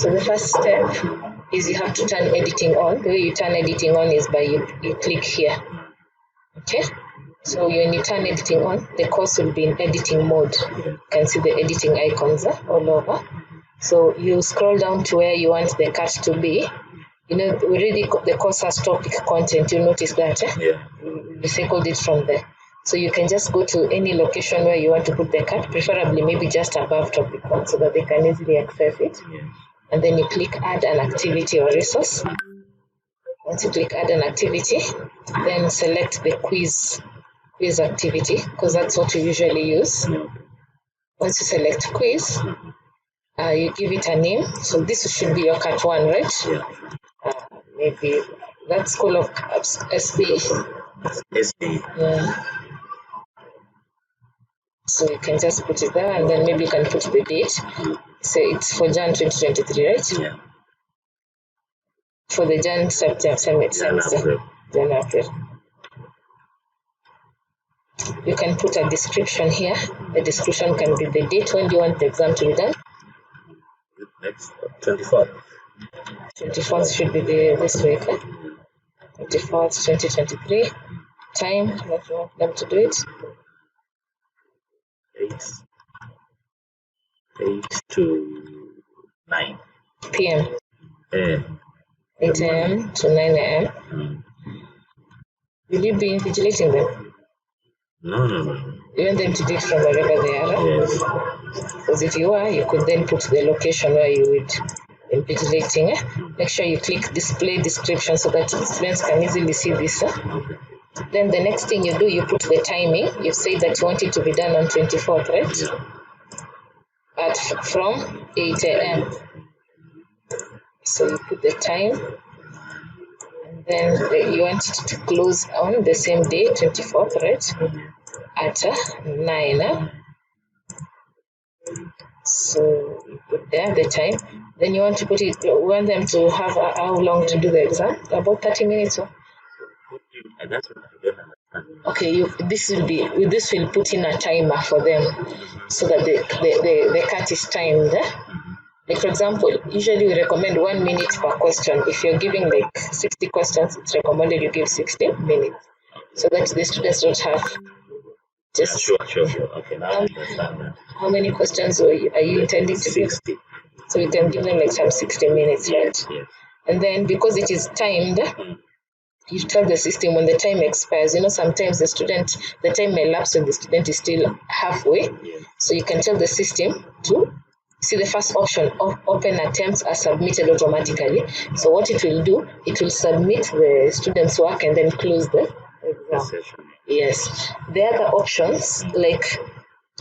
So the first step is you have to turn editing on. The way you turn editing on is by you click here. Okay? So when you turn editing on, the course will be in editing mode. You can see the editing icons all over. So you scroll down to where you want the cut to be. You know, already the course has topic content. You notice that? Yeah. You recycled it from there. So you can just go to any location where you want to put the cut, preferably maybe just above topic 1 so that they can easily access it. Yeah. And then you click add an activity or resource. Once you click add an activity, then select the quiz activity because that's what we usually use. Once you select quiz, you give it a name. So this should be your cut 1, right? Yeah. Maybe that's School of SB. SB. Yeah. So you can just put it there and then maybe you can put the date. Say it's for Jan 2023, right? Yeah. For the Jan September semester. Jan April. You can put a description here. The description can be the date when do you want the exam to be done. Next 24th. 24th should be this week. 24th, 2023. Time, what you want them to do it. 8 to 9 p.m. 8 a.m. to 9 a.m. Will you be invigilating them? No. You want them to do it from wherever they are? Yes. Because if you are, you could then put the location where you would invigilating. Make sure you click display description so that students can easily see this. Then the next thing you do, you put the timing. You say that you want it to be done on 24th, right? Yeah. From 8 a.m. So you put the time. And then you want it to close on the same day, 24th, right? At 9. So you put there the time. Then you want to put it, you want them to have how long to do the exam? About 30 minutes. That's what I don't understand. Okay, this will put in a timer for them so that the cut is timed. Like for example, usually we recommend 1 minute per question. If you're giving like 60 questions, it's recommended you give 60 minutes so that the students don't have just. Sure. Okay, now I understand that. How many questions are you intending to give? 60. So you can give them like some 60 minutes, right? Yes. And then because it is timed, you tell the system when the time expires. You know, sometimes the time may lapse when the student is still halfway. Yes. So you can tell the system to see the first option, open attempts are submitted automatically. So what it will do, it will submit the student's work and then close the exam. Yes. The other options, like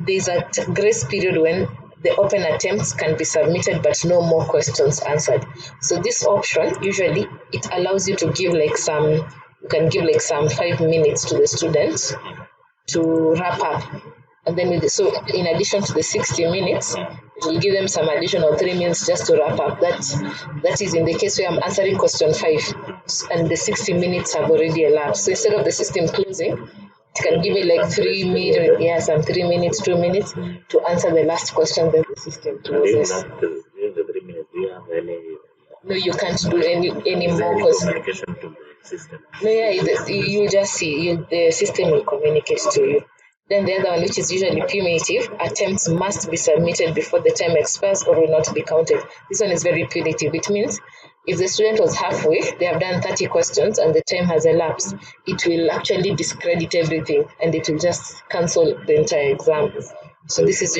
there's a grace period when the open attempts can be submitted but no more questions answered. So this option, usually it allows you to give like some 5 minutes to the students to wrap up. And then so in addition to the 60 minutes, it will give them some additional 3 minutes just to wrap up. That is in the case where I'm answering question 5 and the 60 minutes have already elapsed. So instead of the system closing, it can give me like 3 minutes, 3 minutes, 2 minutes to answer the last question that the system closes. During the 3 minutes, do you have any? No, you can't do any more communication to the system. No, you just see the system will communicate to you. Then the other one, which is usually punitive, attempts must be submitted before the time expires or will not be counted. This one is very punitive. It means if the student was halfway, they have done 30 questions and the time has elapsed, it will actually discredit everything and it will just cancel the entire exam. So this is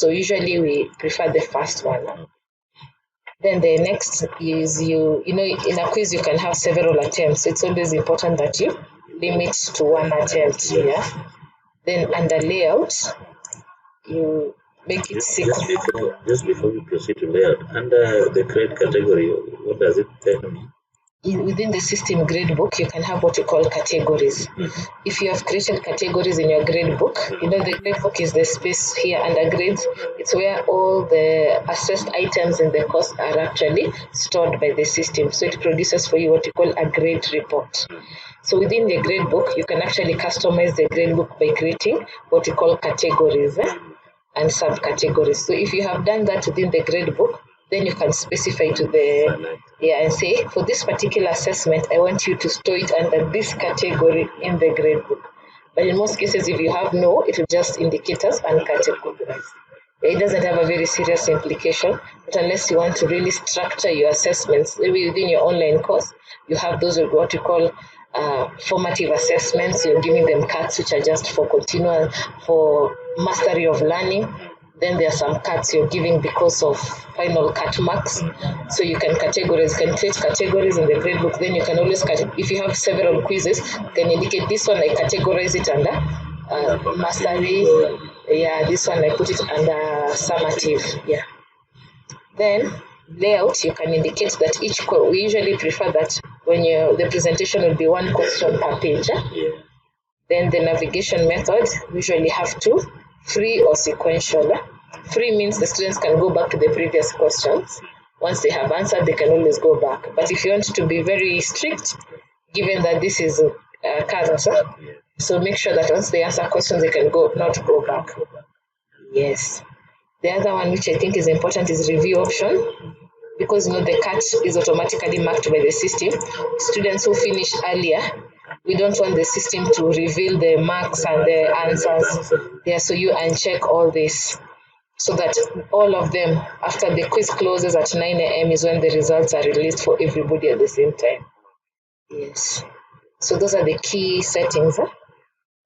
usually we prefer the first one. Then the next is in a quiz you can have several attempts. So it's always important that you limit to one attempt. Yeah. Then under layout, you make it sequence. Just before we proceed to layout, under the grade category, what does it tell me? Within the system grade book, you can have what you call categories. If you have created categories in your grade book, the grade book is the space here under grades. It's where all the assessed items in the course are actually stored by the system. So it produces for you what you call a grade report. So within the grade book, you can actually customize the grade book by creating what you call categories and subcategories. So if you have done that within the grade book, then you can specify to the, and say, for this particular assessment, I want you to store it under this category in the gradebook. But in most cases, if you have no, it will just indicate as uncategorized. It doesn't have a very serious implication, but unless you want to really structure your assessments, maybe within your online course, you have those what you call formative assessments. You're giving them cuts which are just for continual, for mastery of learning. Then there are some cuts you're giving because of final cut marks. So you can categorize, you can create categories in the gradebook. Then you can always, if you have several quizzes, you can indicate this one, I categorize it under mastery. Yeah, this one I put it under summative. Yeah. Then layout, you can indicate that we usually prefer that when the presentation will be one question per page. Then the navigation method, usually have to free or sequential. Free means the students can go back to the previous questions. Once they have answered, they can always go back. But if you want to be very strict, given that this is Kairos, so make sure that once they answer questions, they can not go back. Yes. The other one which I think is important is review option, because the cut is automatically marked by the system. Students who finish earlier, we don't want the system to reveal the marks and the answers. Yeah, so you uncheck all this so that all of them, after the quiz closes at 9 a.m. is when the results are released for everybody at the same time. Yes. So those are the key settings.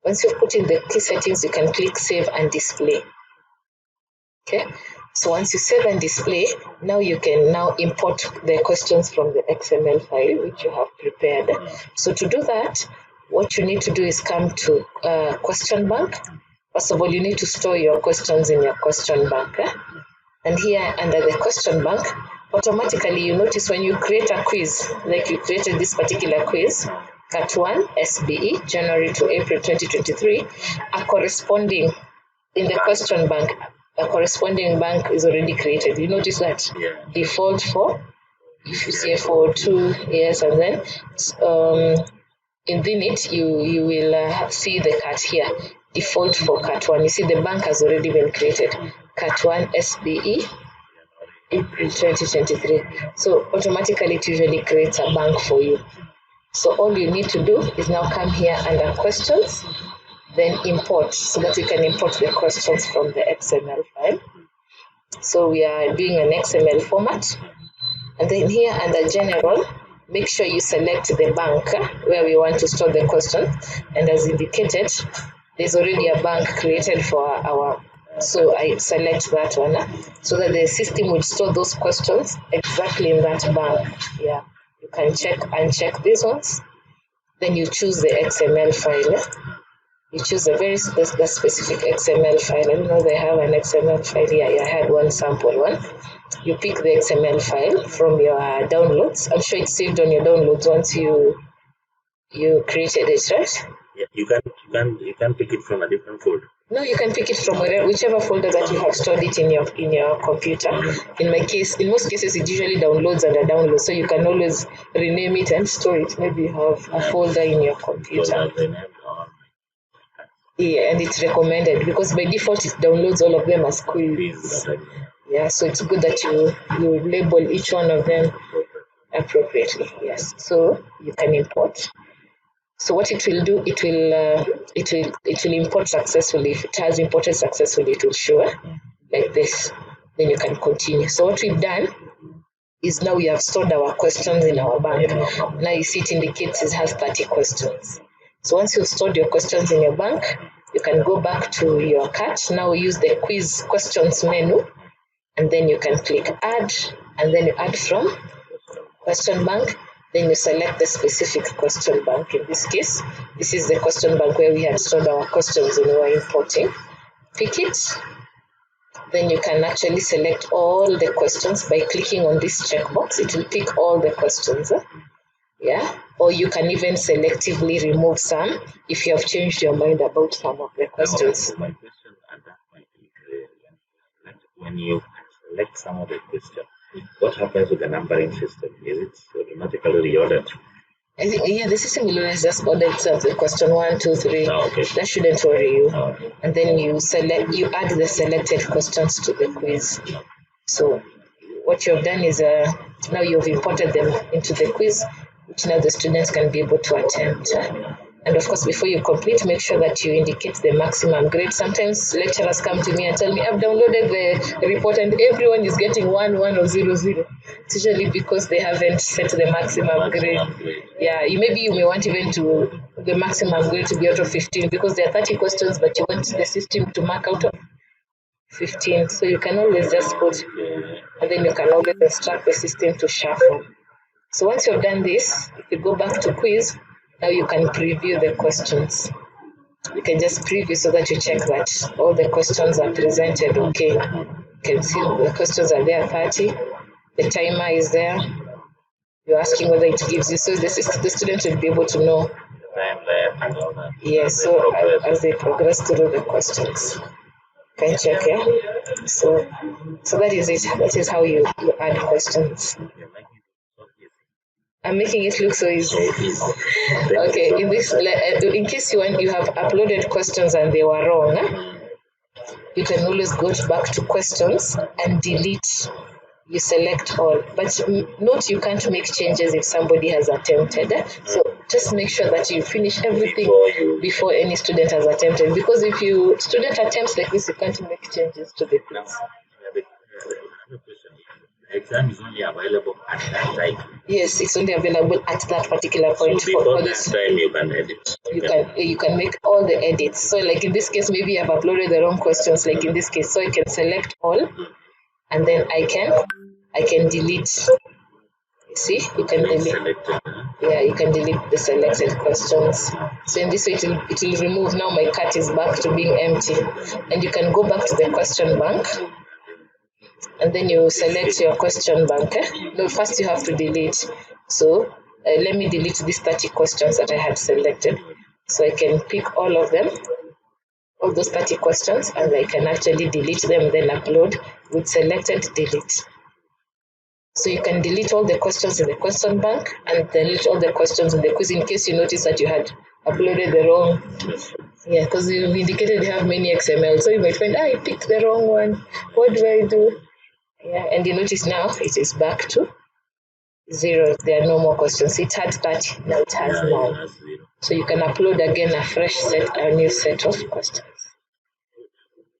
Once you've put in the key settings, you can click Save and Display. Okay. So once you save and display, now you can import the questions from the XML file which you have prepared. So to do that, what you need to do is come to question bank. First of all, you need to store your questions in your question bank. And here under the question bank, automatically you notice when you create a quiz, like you created this particular quiz, Cat 1 SBE, January to April 2023, a corresponding in the question bank, a corresponding bank is already created. You notice that? Default for, if you say for 2 years, and then within it, you will see the cat here. Default for Cat 1. You see the bank has already been created. Cat 1 SBE, April 2023. So automatically it usually creates a bank for you. So all you need to do is now come here under questions, then import, so that you can import the questions from the XML file. So we are doing an XML format. And then here under general, make sure you select the bank where we want to store the question. And as indicated, there's already a bank created for our, so I select that one so that the system will store those questions exactly in that bank. Yeah, you can uncheck these ones. Then you choose the XML file. You choose a very specific XML file. I don't know they have an XML file here. I had one sample one. You pick the XML file from your downloads. I'm sure it's saved on your downloads once you created it, right? Yeah, you can pick it from a different folder. No, you can pick it from whichever folder that you have stored it in your computer. In my case, in most cases, it usually downloads under download, so you can always rename it and store it. Maybe you have a folder in your computer. Yeah, and it's recommended because by default it downloads all of them as quiz. Yeah, so it's good that you label each one of them appropriately. Yes, so you can import. So what it will do, it will import successfully. If it has imported successfully, it will show like this. Then you can continue. So what we've done is now we have stored our questions in our bank. Now you see it indicates it has 30 questions. So once you've stored your questions in your bank, you can go back to your cart. Now use the quiz questions menu, and then you can click add, and then you add from question bank. Then you select the specific question bank. In this case, this is the question bank where we had stored our questions and we were importing. Pick it. Then you can actually select all the questions by clicking on this checkbox. It will pick all the questions. Yeah, or you can even selectively remove some if you have changed your mind about some of the questions. My question at that point is when you select some of the questions, what happens with the numbering system? Is it automatically reordered? Yeah, the system will always just order itself the question 1, 2, 3. Okay. That shouldn't worry you. And then you add the selected questions to the quiz. So what you've done is now you've imported them into the quiz, which now the students can be able to attempt. And of course, before you complete, make sure that you indicate the maximum grade. Sometimes lecturers come to me and tell me, I've downloaded the report and everyone is getting 1, 1 or 0, 0. It's usually because they haven't set the maximum grade. Yeah, maybe you may want even to the maximum grade to be out of 15 because there are 30 questions, but you want the system to mark out of 15. So you can always just put, and then you can always instruct the system to shuffle. So once you've done this, if you go back to quiz, now you can preview the questions. You can just preview so that you check that all the questions are presented okay. You can see the questions are there 30. The timer is there. You're asking whether it gives you, so the student will be able to know. Yes, so as they progress through the questions. You can check, yeah? So that is it. That is how you add questions. I'm making it look so easy. Okay, in case you have uploaded questions and they were wrong, you can always go back to questions and delete. You select all, but note you can't make changes if somebody has attempted. So just make sure that you finish everything before any student has attempted, because if you student attempts like this, you can't make changes to the quiz. The exam is only available at that time. Yes, it's only available at that particular point. So before that time, you can edit. You can make all the edits. So like in this case, maybe I've uploaded the wrong questions. Like in this case, so I can select all, and then I can delete. You see, you can delete. Yeah, you can delete the selected questions. So in this way, it will remove. Now my cart is back to being empty, and you can go back to the question bank. And then you select your question bank. No, first you have to delete. So let me delete these 30 questions that I had selected. So I can pick all of them, all those 30 questions, and I can actually delete them, then upload with selected delete. So you can delete all the questions in the question bank and delete all the questions in the quiz in case you notice that you had uploaded the wrong. Yeah, because you indicated you have many XML. So you might find, I picked the wrong one. What do I do? Yeah, and you notice now it is back to 0. There are no more questions. It had 30, now it has 9. So you can upload again a new set of questions.